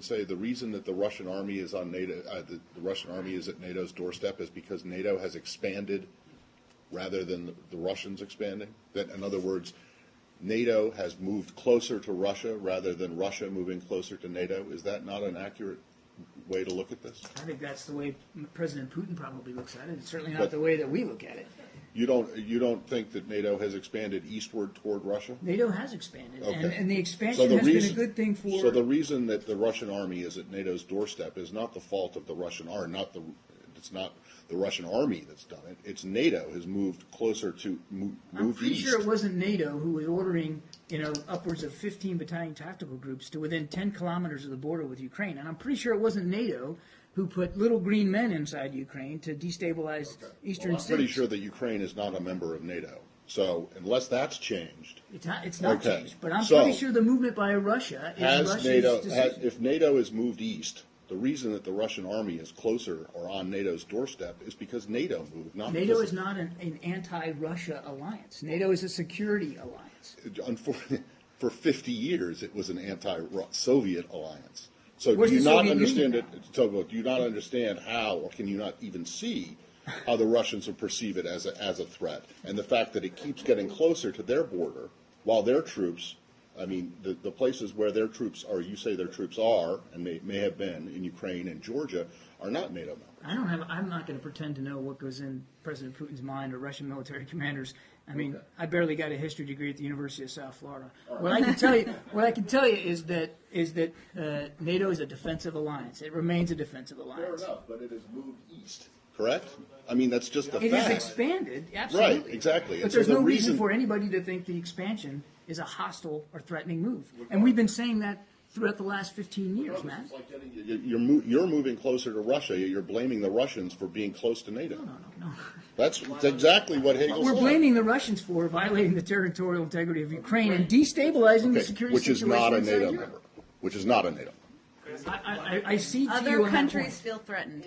Say the reason that the Russian army is on NATO, the Russian army is at NATO's doorstep is because NATO has expanded rather than the Russians expanding? That, in other words, NATO has moved closer to Russia rather than Russia moving closer to NATO? Is that not an accurate way to look at this? I think that's the way President Putin probably looks at it. It's certainly not the way that we look at it. You don't think that NATO has expanded eastward toward Russia? NATO has expanded, okay. and the expansion has been a good thing for. So the reason that the Russian army is at NATO's doorstep is not the fault of the Russian army. It's not the Russian army that's done it. It's NATO has moved closer to moved I'm pretty east. sure it wasn't NATO who was ordering, upwards of 15 battalion tactical groups to within 10 kilometers of the border with Ukraine, and I'm pretty sure it wasn't NATO who put little green men inside Ukraine to destabilize eastern cities. I'm pretty sure that Ukraine is not a member of NATO. So unless that's changed, it's not changed. But I'm pretty sure the movement by Russia is Russia's decision. If NATO has moved east, the reason that the Russian army is closer or on NATO's doorstep is because NATO moved. NATO is not an anti-Russia alliance. NATO is a security alliance. Unfortunately, for 50 years, it was an anti-Soviet alliance. So do you not understand it? So do you not understand how, or can you not even see how the Russians will perceive it as a threat? And the fact that it keeps getting closer to their border, while their troops, I mean, the places where their troops are, you say their troops are, and may have been in Ukraine and Georgia, are not NATO members. I'm not going to pretend to know what goes in President Putin's mind or Russian military commanders. I mean, I barely got a history degree at the University of South Florida. What I can tell you is that NATO is a defensive alliance. It remains a defensive alliance. Fair enough, but it has moved east, correct? I mean, that's just a fact. It has expanded, absolutely. Right, exactly. But there's no reason for anybody to think the expansion is a hostile or threatening move. And we've been saying that throughout the last 15 years, Matt. It's like you're moving closer to Russia. You're blaming the Russians for being close to NATO. No. That's exactly what Hegel said. We're blaming the Russians for violating the territorial integrity of Ukraine and destabilizing the security situation inside Europe. Which is not a NATO member. I see other countries feel threatened.